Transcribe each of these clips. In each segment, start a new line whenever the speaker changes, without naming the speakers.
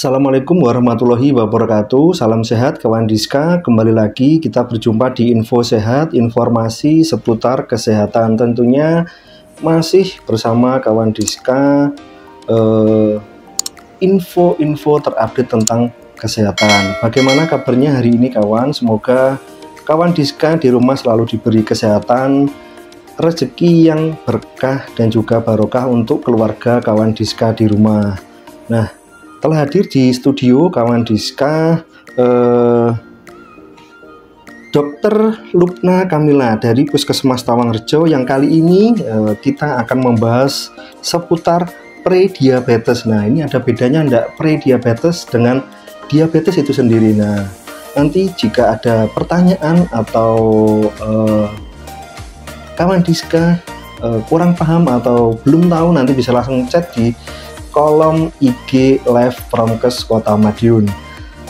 Assalamualaikum warahmatullahi wabarakatuh. Salam sehat kawan Diska. Kembali lagi kita berjumpa di Info Sehat, informasi seputar kesehatan. Tentunya masih bersama kawan Diska, info-info terupdate tentang kesehatan. Bagaimana kabarnya hari ini kawan? Semoga kawan Diska di rumah selalu diberi kesehatan, rezeki yang berkah dan juga barokah untuk keluarga kawan Diska di rumah. Nah, telah hadir di studio kawan Diska Dr. Lupna Kamila dari Puskesmas Tawangrejo, yang kali ini kita akan membahas seputar prediabetes. Nah, ini ada bedanya enggak prediabetes dengan diabetes itu sendiri. Nah, nanti jika ada pertanyaan atau kawan Diska kurang paham atau belum tahu, nanti bisa langsung chat di kolom IG Live Promkes Kota Madiun.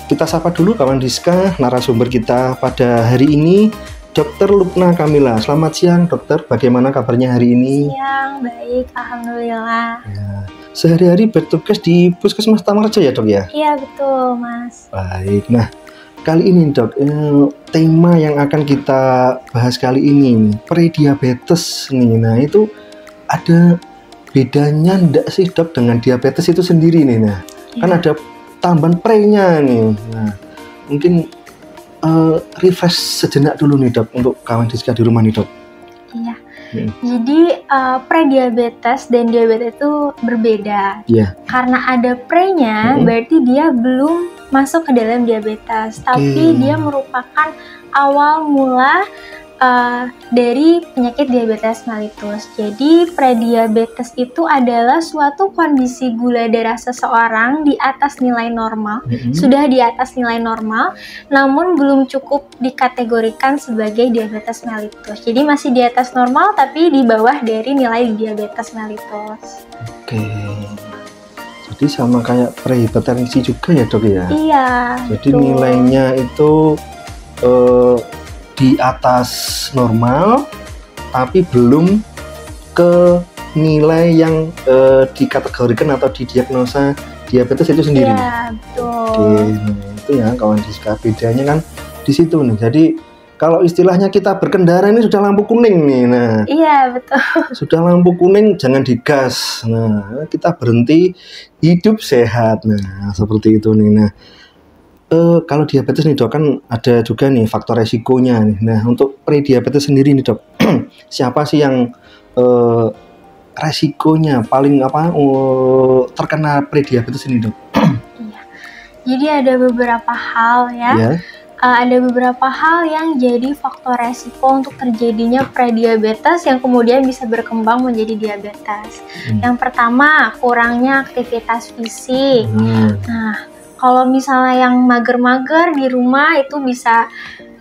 Kita sapa dulu kawan Diska, narasumber kita pada hari ini, Dr. Lupna Kamila. Selamat siang dokter, bagaimana kabarnya hari ini?
Siang, baik, alhamdulillah.
Ya, sehari-hari bertugas di Puskesmas Tawangrejo ya dok ya?
Iya betul mas.
Baik, nah kali ini dok, tema yang akan kita bahas kali ini prediabetes nih. Nah itu ada bedanya enggak sih dok dengan diabetes itu sendiri nih? Nah kan ada tambahan pre-nya nih. Nah mungkin refresh sejenak dulu nih dok untuk kawan Diska di rumah nih dok.
Iya. Jadi prediabetes dan diabetes itu berbeda.
Iya.
Karena ada pre-nya berarti dia belum masuk ke dalam diabetes, tapi dia merupakan awal mula dari penyakit diabetes mellitus. Jadi prediabetes itu adalah suatu kondisi gula darah seseorang di atas nilai normal, sudah di atas nilai normal, namun belum cukup dikategorikan sebagai diabetes mellitus. Jadi masih di atas normal tapi di bawah dari nilai diabetes mellitus.
Oke. Jadi sama kayak prehipertensi juga ya dok ya?
Iya.
Jadi betul. Nilainya itu di atas normal tapi belum ke nilai yang dikategorikan atau didiagnosa diabetes itu sendiri.
Iya betul.
Oke, nah itu ya kawan Diska, bedanya kan di situ nih. Jadi kalau istilahnya kita berkendara ini sudah lampu kuning nih. Nah
iya betul.
Sudah lampu kuning jangan digas. Nah kita berhenti, hidup sehat. Nah seperti itu nih. Nah kalau diabetes nih dok, kan ada juga nih faktor resikonya nih. Nah untuk prediabetes sendiri nih dok, siapa sih yang resikonya paling terkena prediabetes ini dok?
Iya. Jadi ada beberapa hal ya. Yeah. Ada beberapa hal yang jadi faktor resiko untuk terjadinya prediabetes yang kemudian bisa berkembang menjadi diabetes. Yang pertama, kurangnya aktivitas fisik. Nah, kalau misalnya yang mager-mager di rumah itu bisa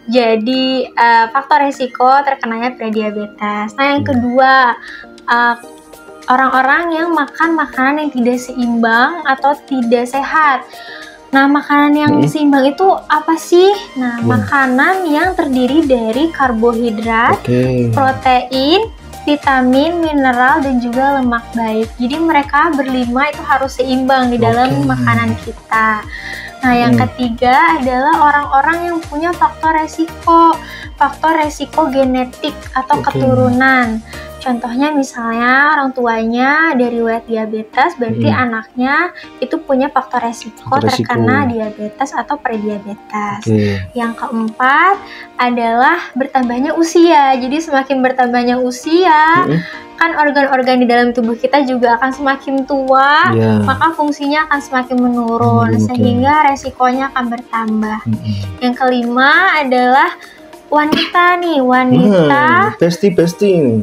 jadi faktor resiko terkenanya prediabetes. Nah, yang kedua, orang-orang yang makan makanan yang tidak seimbang atau tidak sehat. Nah, makanan yang seimbang itu apa sih? Nah, makanan yang terdiri dari karbohidrat, protein, vitamin, mineral, dan juga lemak baik. Jadi mereka berlima itu harus seimbang di dalam makanan kita. Nah, yang ketiga adalah orang-orang yang punya faktor resiko genetik atau keturunan. Contohnya misalnya orang tuanya dari riwayat diabetes, berarti anaknya itu punya faktor resiko terkena diabetes atau prediabetes. Yang keempat adalah bertambahnya usia. Jadi semakin bertambahnya usia, kan organ-organ di dalam tubuh kita juga akan semakin tua, maka fungsinya akan semakin menurun, sehingga resikonya akan bertambah. Yang kelima adalah wanita nih,
pasti.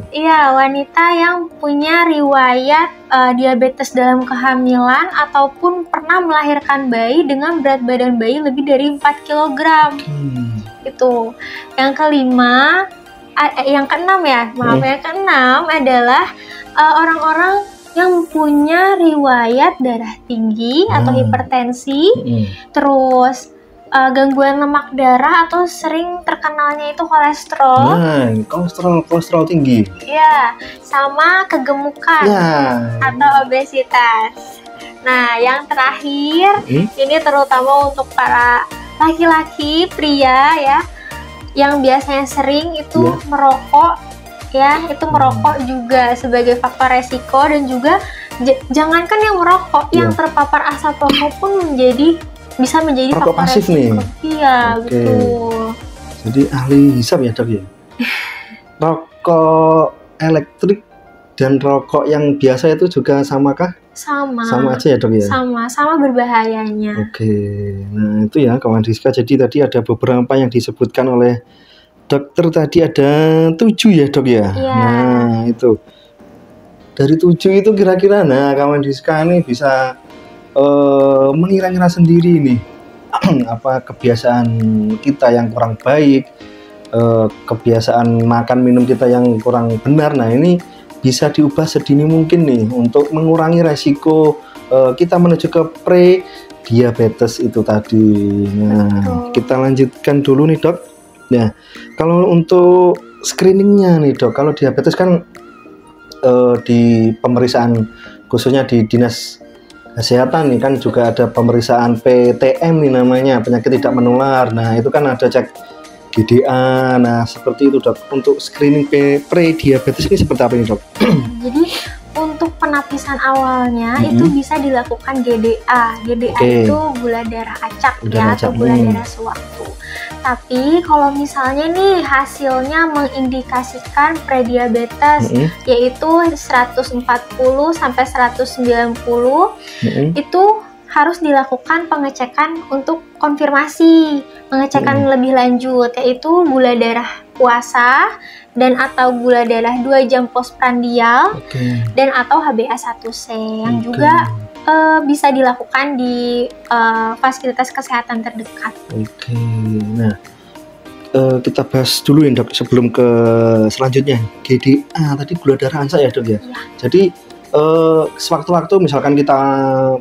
Iya, wanita yang punya riwayat diabetes dalam kehamilan ataupun pernah melahirkan bayi dengan berat badan bayi lebih dari 4 kg. Itu. Yang kelima, yang keenam ya, yang keenam adalah orang-orang yang punya riwayat darah tinggi atau hipertensi, terus gangguan lemak darah atau sering terkenalnya itu kolesterol.
Nah, kolesterol tinggi.
Iya, sama kegemukan atau obesitas. Nah, yang terakhir ini terutama untuk para laki-laki, pria ya, yang biasanya sering itu merokok ya, itu merokok juga sebagai faktor resiko, dan juga jangankan yang merokok, yang terpapar asap rokok pun bisa menjadi
rokok
faktor
pasif
resiko.
nih.
Iya, betul.
Jadi ahli hisab ya, Dok ya. Rokok elektrik dan rokok yang biasa itu juga samakah? Sama aja ya, Dok ya?
Sama berbahayanya.
Oke. Nah, itu ya kawan Rizka. Jadi tadi ada beberapa yang disebutkan oleh dokter tadi, ada 7 ya, Dok ya?
Iya.
Nah, itu. Dari 7 itu kira-kira, nah kawan Rizka ini bisa mengira-ngira sendiri nih apa kebiasaan kita yang kurang baik, kebiasaan makan minum kita yang kurang benar. Nah, ini bisa diubah sedini mungkin nih untuk mengurangi resiko kita menuju ke pre-diabetes itu tadi. Nah, kita lanjutkan dulu nih, Dok. Nah, kalau untuk screeningnya nih, Dok, kalau diabetes kan di pemeriksaan khususnya di dinas kesehatan nih kan juga ada pemeriksaan PTM nih namanya, penyakit tidak menular. Nah, itu kan ada cek GDA. Nah, seperti itu, Dok. Untuk screening pre-diabetes ini seperti apa nih, Dok?
Jadi untuk penapisan awalnya itu bisa dilakukan GDA. GDA itu gula darah acak atau gula darah sewaktu. Tapi kalau misalnya nih hasilnya mengindikasikan prediabetes, yaitu 140 sampai 190, itu harus dilakukan pengecekan untuk konfirmasi, pengecekan lebih lanjut, yaitu gula darah puasa dan atau gula darah 2 jam postprandial dan atau HbA1c yang juga bisa dilakukan di fasilitas kesehatan terdekat.
Nah, kita bahas dulu ya, Dok, sebelum ke selanjutnya. GDA tadi gula darah ANSA ya, Dok ya? Jadi sewaktu-waktu misalkan kita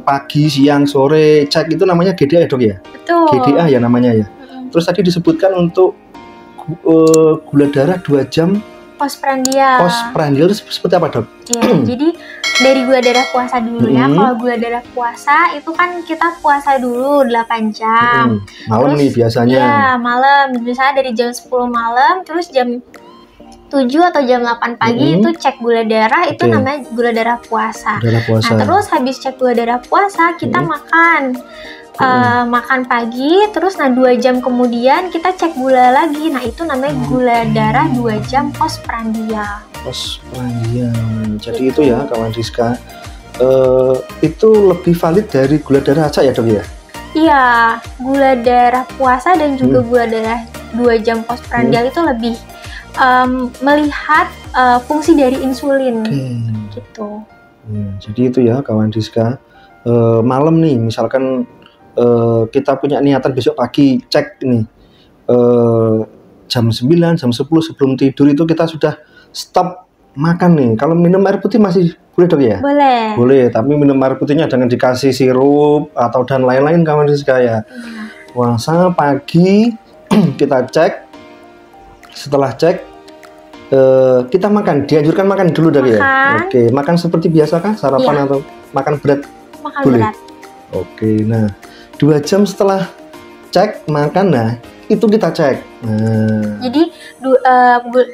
pagi, siang, sore cek itu namanya GDA ya, Dok ya?
Betul.
GDA ya namanya ya. Terus tadi disebutkan untuk gula darah 2 jam
postprandial.
Postprandial itu seperti apa, Dok?
Ya, jadi dari gula darah puasa dulu ya. Kalau gula darah puasa itu kan kita puasa dulu 8 jam.
Malam terus, nih biasanya.
Iya, malam. Misalnya dari jam 10 malam terus jam 7 atau jam 8 pagi itu cek gula darah, itu namanya gula darah puasa. Nah, terus habis cek gula darah puasa kita makan. Makan pagi, terus 2 jam kemudian kita cek gula lagi. Nah, itu namanya gula darah 2 jam postprandial.
Postprandial. Jadi itu ya kawan Rizka, itu lebih valid dari gula darah acak ya, Dok ya? Iya,
gula darah puasa dan juga gula darah 2 jam postprandial itu lebih melihat fungsi dari insulin gitu.
Jadi itu ya kawan Rizka, malam nih misalkan kita punya niatan besok pagi cek nih jam 9, jam 10 sebelum tidur itu kita sudah stop makan nih. Kalau minum air putih masih boleh, Dok ya? Boleh, tapi minum air putihnya jangan dikasih sirup atau dan lain-lain kawan Rizka ya. Puasa pagi kita cek, setelah cek kita makan, dianjurkan makan dulu, Dok ya? Oke, makan seperti biasa kah? Sarapan atau makan berat?
Makan boleh? Berat.
Oke, nah 2 jam setelah cek makan, nah itu kita cek.
Jadi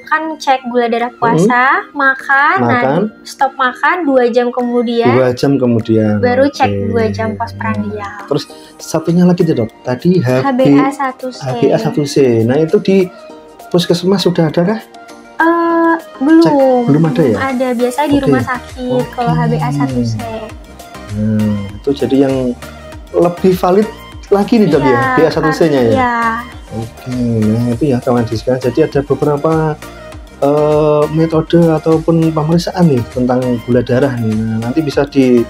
kan cek gula darah puasa, makan, nah stop makan 2 jam kemudian.
2 jam kemudian.
Baru cek 2 jam postprandial.
Terus satunya lagi tuh, Dok. Tadi
HbA1c.
HbA1c. Nah itu di puskesmas sudah ada kah?
Belum.
Cek, belum ada ya?
Ada, biasa di rumah sakit kalau HbA1c.
Itu jadi yang lebih valid lagi nih, Dok ya, HbA1c-nya ya.
Iya.
Oke, nah itu ya kawan Rizka. Jadi ada beberapa metode ataupun pemeriksaan nih tentang gula darah nih. Nah, nanti bisa di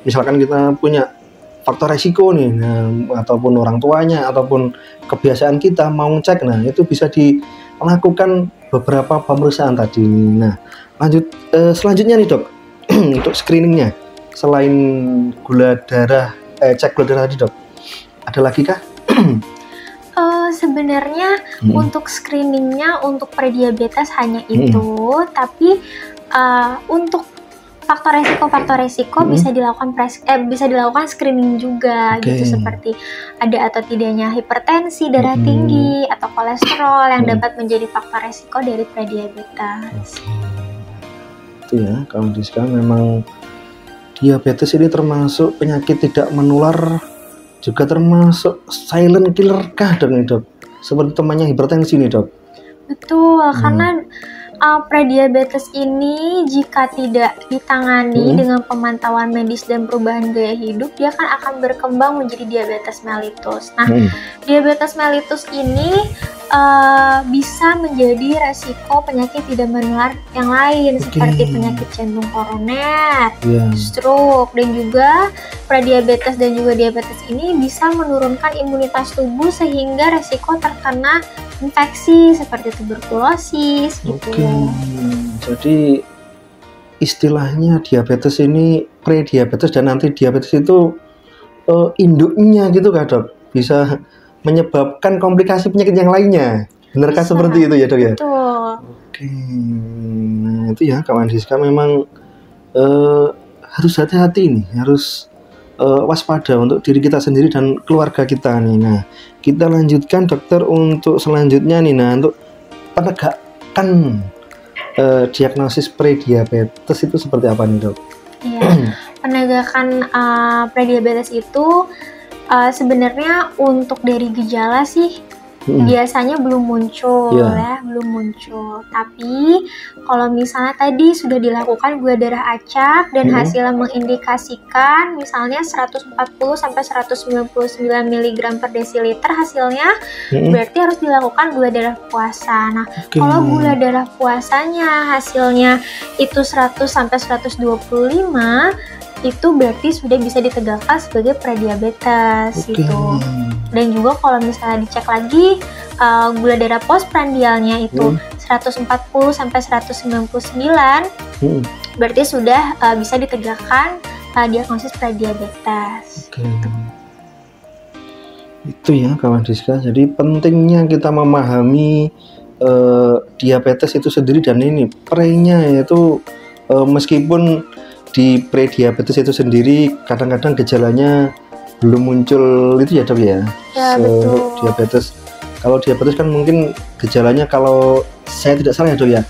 misalkan kita punya faktor resiko nih, nah, ataupun orang tuanya ataupun kebiasaan kita mau ngecek, nah itu bisa dilakukan beberapa pemeriksaan tadi. Nah, lanjut selanjutnya nih, Dok. Untuk screeningnya selain gula darah cek gula darah tadi, Dok, ada lagi kah?
Sebenarnya untuk screeningnya untuk prediabetes hanya itu, tapi untuk faktor resiko bisa dilakukan bisa dilakukan screening juga gitu, seperti ada atau tidaknya hipertensi, darah tinggi atau kolesterol yang dapat menjadi faktor resiko dari prediabetes.
Itu ya, kalau di sekarang memang diabetes ini termasuk penyakit tidak menular, juga termasuk silent killer kah dok nih dok? Seperti temannya hipertensi nih dok.
Betul, karena prediabetes ini jika tidak ditangani dengan pemantauan medis dan perubahan gaya hidup, dia akan berkembang menjadi diabetes mellitus. Nah, diabetes mellitus ini bisa menjadi resiko penyakit tidak menular yang lain seperti penyakit jantung koroner, stroke, dan juga prediabetes dan juga diabetes ini bisa menurunkan imunitas tubuh sehingga resiko terkena infeksi seperti tuberkulosis gitu.
Jadi istilahnya diabetes ini prediabetes dan anti diabetes itu induknya gitu kan dok, bisa menyebabkan komplikasi penyakit yang lainnya. Benarkah seperti itu ya dok ya?
Betul.
Nah itu ya kawan Siska, memang harus hati-hati nih, harus waspada untuk diri kita sendiri dan keluarga kita nih. Nah, kita lanjutkan dokter untuk selanjutnya nih. Nah, untuk penegakan diagnosis prediabetes itu seperti apa nih dok?
Iya, penegakan prediabetes itu sebenarnya untuk dari gejala sih biasanya belum muncul belum muncul. Tapi kalau misalnya tadi sudah dilakukan gula darah acak dan hasilnya mengindikasikan misalnya 140 sampai 199 mg per desiliter hasilnya, berarti harus dilakukan gula darah puasa. Nah, kalau gula darah puasanya hasilnya itu 100 sampai 125, itu berarti sudah bisa ditegakkan sebagai prediabetes gitu. Dan juga kalau misalnya dicek lagi gula darah postprandialnya itu 140 sampai 199, berarti sudah bisa ditegakkan diagnosis prediabetes.
Itu ya kawan Siska. Jadi pentingnya kita memahami diabetes itu sendiri, dan ini pre-nya yaitu meskipun di prediabetes itu sendiri kadang-kadang gejalanya belum muncul itu ya dok ya.
Betul.
Diabetes, kalau diabetes kan mungkin gejalanya kalau saya tidak salah ya dok ya,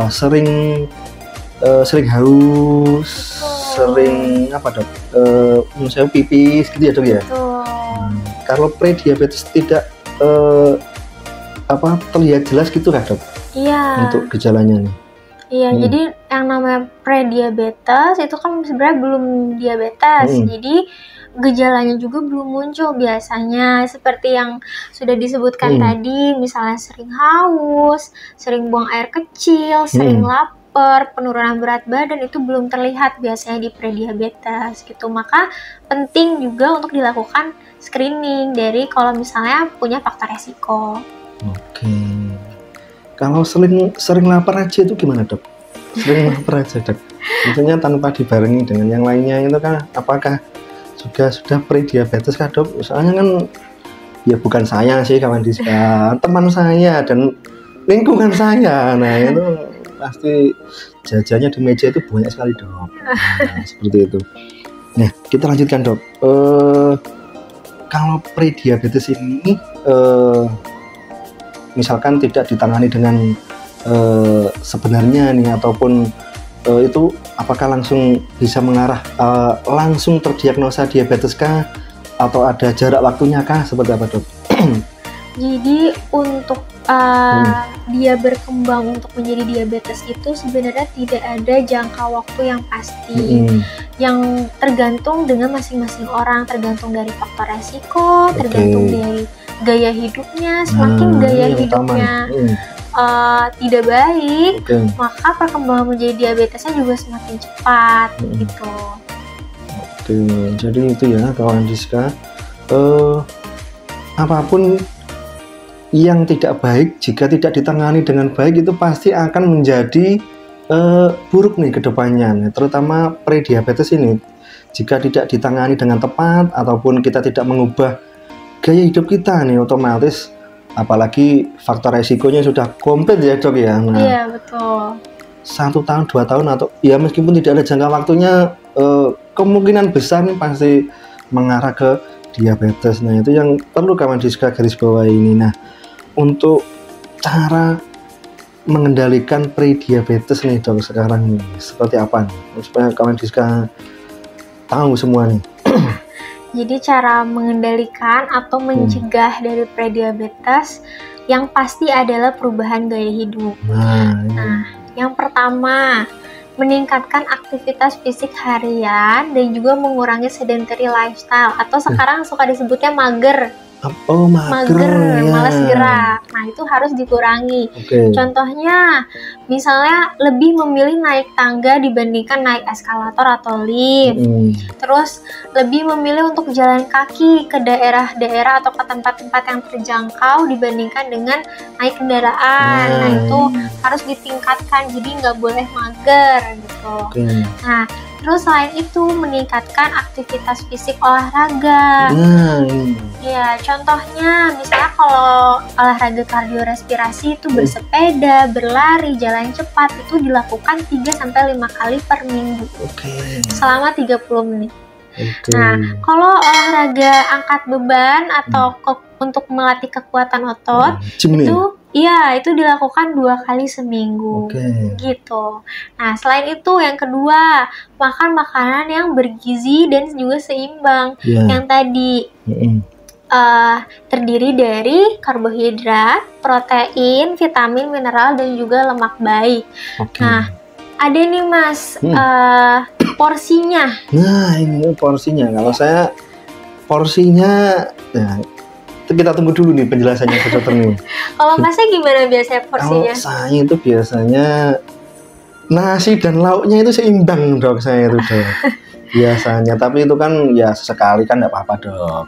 sering haus, sering apa dok, misalnya pipis gitu ya dok ya. Kalau prediabetes tidak terlihat jelas gitu kan dok?
Iya.
Untuk gejalanya nih.
Iya, jadi yang namanya prediabetes itu kan sebenarnya belum diabetes, jadi gejalanya juga belum muncul biasanya, seperti yang sudah disebutkan tadi, misalnya sering haus, sering buang air kecil, sering lapar, penurunan berat badan, itu belum terlihat biasanya di prediabetes gitu. Maka penting juga untuk dilakukan screening dari kalau misalnya punya faktor resiko.
Kalau sering lapar aja itu gimana dok? Sering lapar aja dok, misalnya tanpa dibarengi dengan yang lainnya itu kan, apakah sudah prediabetes kah dok? Soalnya kan ya bukan saya sih kawan Diska, teman saya dan lingkungan saya, nah itu pasti jajannya di meja itu banyak sekali dok. Nah, seperti itu. Nah kita lanjutkan dok. Kalau prediabetes ini misalkan tidak ditangani dengan sebenarnya nih, ataupun itu apakah langsung bisa mengarah langsung terdiagnosa diabetes kah, atau ada jarak waktunya kah, seperti apa dok?
Jadi untuk dia berkembang untuk menjadi diabetes itu sebenarnya tidak ada jangka waktu yang pasti, yang tergantung dengan masing-masing orang, tergantung dari faktor resiko, tergantung dari gaya hidupnya. Semakin gaya hidupnya tidak baik, maka perkembangan menjadi diabetesnya juga semakin cepat gitu.
Jadi itu ya kawan Diska, apapun yang tidak baik jika tidak ditangani dengan baik itu pasti akan menjadi buruk nih ke depannya, terutama prediabetes ini. Jika tidak ditangani dengan tepat ataupun kita tidak mengubah gaya hidup kita nih, otomatis apalagi faktor resikonya sudah komplit ya dok ya. Nah,
iya betul.
1 tahun 2 tahun atau ya meskipun tidak ada jangka waktunya, kemungkinan besar nih pasti mengarah ke diabetes. Nah itu yang perlu kawan Diska garis bawah ini. Nah untuk cara mengendalikan prediabetes nih dok sekarang nih seperti apa nih supaya kawan Diska tahu semua nih.
Jadi cara mengendalikan atau mencegah dari prediabetes yang pasti adalah perubahan gaya hidup. Nah, yang pertama meningkatkan aktivitas fisik harian dan juga mengurangi sedentary lifestyle atau sekarang suka disebutnya mager. Mager,
ya.
malas gerak. Nah itu harus dikurangi. Contohnya, misalnya lebih memilih naik tangga dibandingkan naik eskalator atau lift. Terus lebih memilih untuk jalan kaki ke daerah-daerah atau ke tempat-tempat yang terjangkau dibandingkan dengan naik kendaraan. Nah itu harus ditingkatkan. Jadi nggak boleh mager gitu. Nah terus selain itu meningkatkan aktivitas fisik olahraga. Ya, contohnya misalnya kalau olahraga kardiorespirasi itu bersepeda, berlari, jalan cepat itu dilakukan 3-5 kali per minggu. Selama 30 menit. Nah, kalau olahraga angkat beban atau untuk melatih kekuatan otot itu dilakukan 2 kali seminggu, gitu. Nah, selain itu yang kedua, makan makanan yang bergizi dan juga seimbang. Yang tadi terdiri dari karbohidrat, protein, vitamin, mineral, dan juga lemak baik. Nah, ada nih mas, porsinya.
Nah, ini porsinya. Kalau saya porsinya, ya, kita tunggu dulu nih penjelasannya ke dokter nih.
Kalau masnya gimana biasanya porsinya?
Kalau saya itu biasanya nasi dan lauknya itu seimbang dok, saya itu dok. Biasanya, tapi itu kan ya sesekali kan enggak apa-apa dok.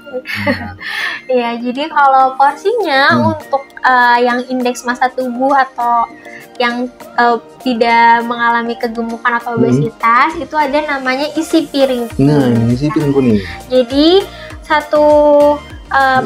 Ya, jadi kalau porsinya untuk yang indeks massa tubuh atau yang tidak mengalami kegemukan atau obesitas itu ada namanya isi piring.
Nah, isi piring kuning.
Jadi satu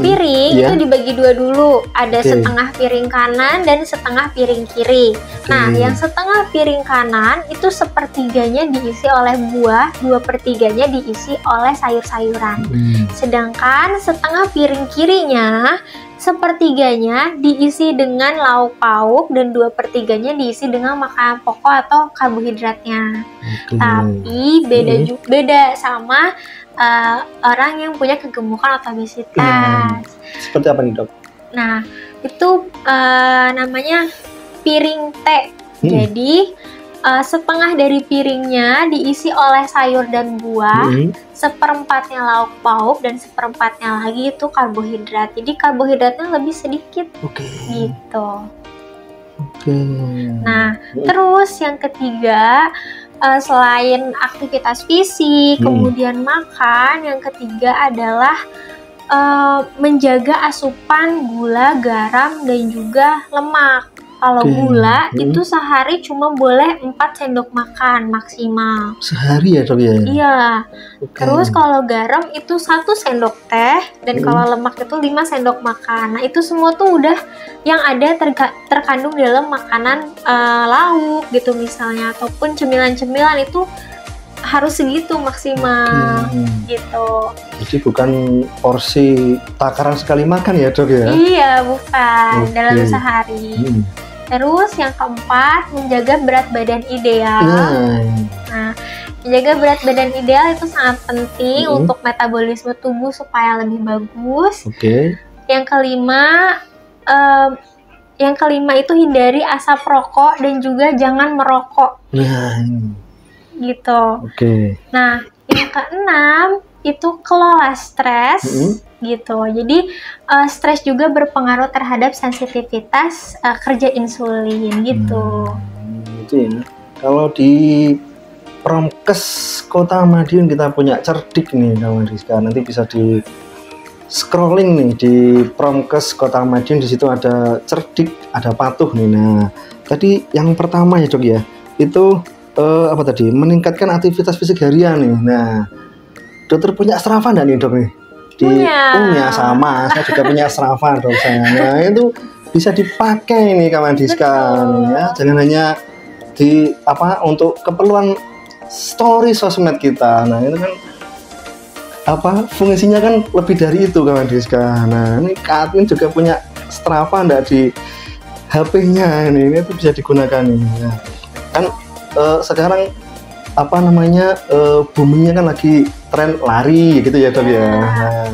piring itu dibagi 2 dulu, ada setengah piring kanan dan setengah piring kiri. Nah, yang setengah piring kanan itu sepertiganya diisi oleh buah, 2/3-nya diisi oleh sayur-sayuran. Sedangkan setengah piring kirinya sepertiganya diisi dengan lauk pauk dan 2/3-nya diisi dengan makanan pokok atau karbohidratnya. Tapi beda sama orang yang punya kegemukan atau obesitas.
Seperti apa nih dok?
Nah itu namanya piring T. Jadi setengah dari piringnya diisi oleh sayur dan buah, seperempatnya lauk pauk dan seperempatnya lagi itu karbohidrat. Jadi karbohidratnya lebih sedikit, gitu. Nah terus yang ketiga, selain aktivitas fisik, kemudian makan, yang ketiga adalah menjaga asupan gula, garam, dan juga lemak. Kalau gula itu sehari cuma boleh 4 sendok makan maksimal.
Sehari ya dok ya?
Iya. Terus kalau garam itu 1 sendok teh, dan kalau lemak itu 5 sendok makan. Nah itu semua tuh udah yang ada terkandung dalam makanan lauk gitu misalnya, ataupun cemilan-cemilan itu harus segitu maksimal gitu.
Jadi bukan porsi takaran sekali makan ya dok ya?
Iya, bukan dalam sehari. Terus yang keempat, menjaga berat badan ideal. Nah, menjaga berat badan ideal itu sangat penting untuk metabolisme tubuh supaya lebih bagus. Yang kelima itu hindari asap rokok dan juga jangan merokok. Gitu. Nah, yang keenam itu kelola stres. Gitu. Jadi stres juga berpengaruh terhadap sensitivitas kerja insulin gitu.
Itu ya. Kalau di Promkes Kota Madiun kita punya cerdik nih kawan Rizka. Nanti bisa di scrolling nih di Promkes Kota Madiun, di situ ada cerdik, ada patuh nih. Nah, tadi yang pertama ya dok ya, itu apa tadi? Meningkatkan aktivitas fisik harian nih. Nah, dokter punya Strava enggak nih dok nih? Punya sama, saya juga punya Strava dok saya. Nah itu bisa dipakai nih kawan Diska ya. Jangan hanya di apa untuk keperluan story sosmed kita. Nah itu kan apa fungsinya kan lebih dari itu kawan Diska. Nah ini Kak Admin juga punya Strava enggak di HP-nya ini tuh bisa digunakan ini. Nah, kan sekarang apa namanya boomingnya kan lagi tren lari gitu ya Dok ya. Nah,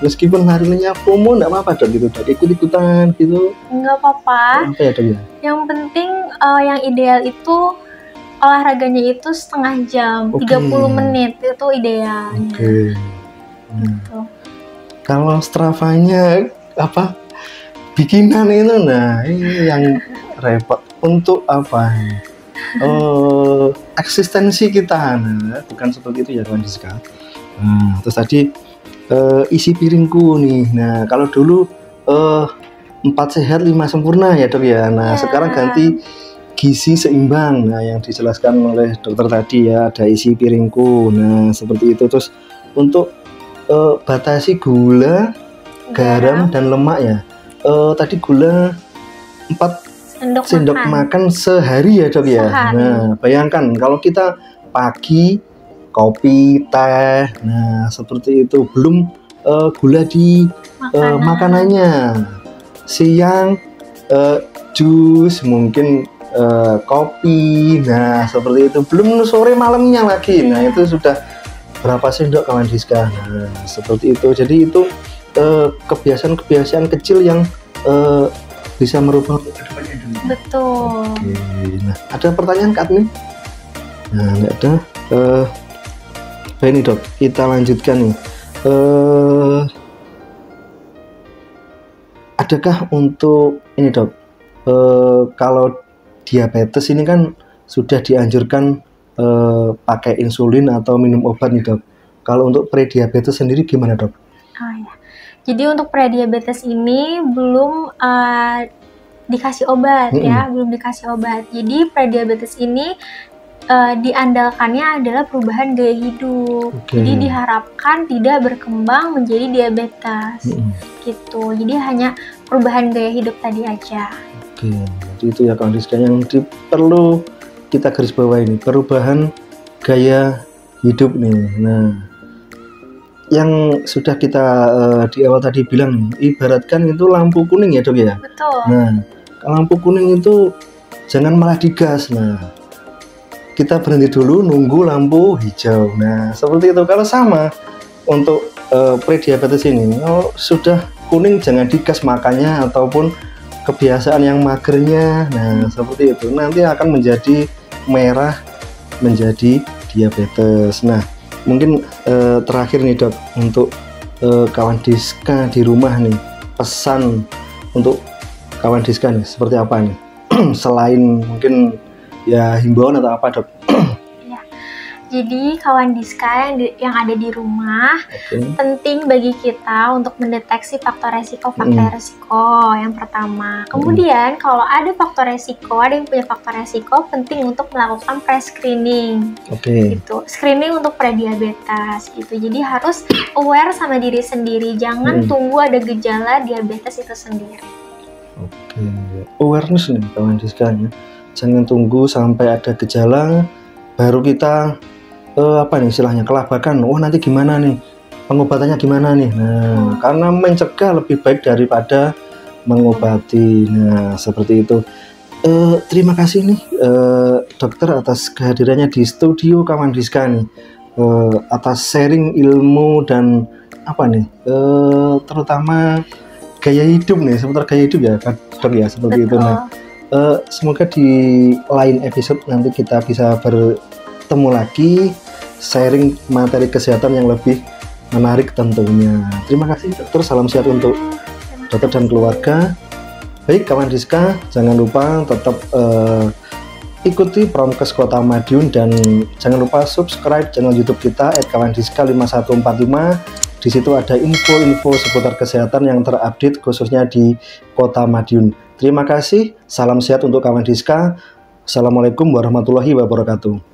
meskipun larinya FOMO enggak apa-apa Dok gitu, Dok ikut-ikutan gitu.
Enggak apa-apa.
Apa ya Dok ya?
Yang penting yang ideal itu olahraganya itu setengah jam, 30 menit itu idealnya.
Oke. Gitu. Kalau Strava-nya apa? Bikinan itu, nah ini yang repot untuk apa? Eksistensi kita, nah, bukan seperti itu ya kawan Diska. Nah, terus tadi isi piringku nih. Nah, kalau dulu 4 sehat 5 sempurna ya Dok ya. Nah, sekarang ganti gizi seimbang. Nah, yang dijelaskan oleh dokter tadi ya, ada isi piringku. Nah, seperti itu. Terus untuk batasi gula, garam dan lemak ya. Tadi gula 4 sendok makan sehari ya Dok ya. Nah, bayangkan kalau kita pagi kopi, teh, nah seperti itu, belum gula di makanannya. Siang jus, mungkin kopi, nah seperti itu, belum sore malamnya lagi. Nah itu sudah berapa sendok kawan Diska. Nah seperti itu. Jadi itu kebiasaan-kebiasaan kecil yang bisa merubah kehidupannya dulu.
Betul.
Oke. Nah, ada pertanyaan Kak Admin? Nah, nggak ada. Ini Dok, kita lanjutkan nih. Adakah untuk ini Dok, kalau diabetes ini kan sudah dianjurkan pakai insulin atau minum obat nih Dok. Kalau untuk prediabetes sendiri gimana Dok?
Oh ya. Jadi untuk prediabetes ini belum dikasih obat ya, belum dikasih obat. Jadi prediabetes ini diandalkannya adalah perubahan gaya hidup. Jadi diharapkan tidak berkembang menjadi diabetes, gitu. Jadi hanya perubahan gaya hidup tadi aja.
Oke, jadi itu ya kawan Diska yang perlu kita garis bawah ini, perubahan gaya hidup nih. Nah, yang sudah kita di awal tadi bilang, ibaratkan itu lampu kuning ya Dok ya.
Betul.
Nah, lampu kuning itu jangan malah digas. Nah, kita berhenti dulu nunggu lampu hijau. Nah, seperti itu. Kalau sama untuk prediabetes ini, sudah kuning jangan digas makannya ataupun kebiasaan yang magernya. Nah, seperti itu. Nanti akan menjadi merah, menjadi diabetes. Nah, mungkin terakhir nih Dok, untuk kawan Diska di rumah nih, pesan untuk kawan Diska nih seperti apa nih? Selain mungkin ya himbauan atau apa Dok?
Ya, jadi kawan Diska yang ada di rumah, penting bagi kita untuk mendeteksi faktor resiko yang pertama. Kemudian kalau ada faktor resiko, ada yang punya faktor resiko, penting untuk melakukan pre-screening. Gitu. Screening untuk prediabetes gitu. Jadi harus aware sama diri sendiri, jangan tunggu ada gejala diabetes itu sendiri.
Awareness nih kawan Diska ya. Jangan tunggu sampai ada gejala baru kita apa nih istilahnya kelabakan. Oh nanti gimana nih pengobatannya gimana nih. Nah karena mencegah lebih baik daripada mengobati. Nah seperti itu. Terima kasih nih dokter atas kehadirannya di studio kawan Diska nih, atas sharing ilmu dan apa nih terutama gaya hidup nih, seputar gaya hidup ya Dok ya, seperti itu. Nah semoga di lain episode nanti kita bisa bertemu lagi, sharing materi kesehatan yang lebih menarik tentunya. Terima kasih dokter, salam sehat untuk dokter dan keluarga. Baik kawan Diska, jangan lupa tetap ikuti Promkes Kota Madiun dan jangan lupa subscribe channel YouTube kita @kawandiska5145. Di situ ada info-info seputar kesehatan yang terupdate khususnya di Kota Madiun. Terima kasih, salam sehat untuk kawan Diska. Assalamualaikum warahmatullahi wabarakatuh.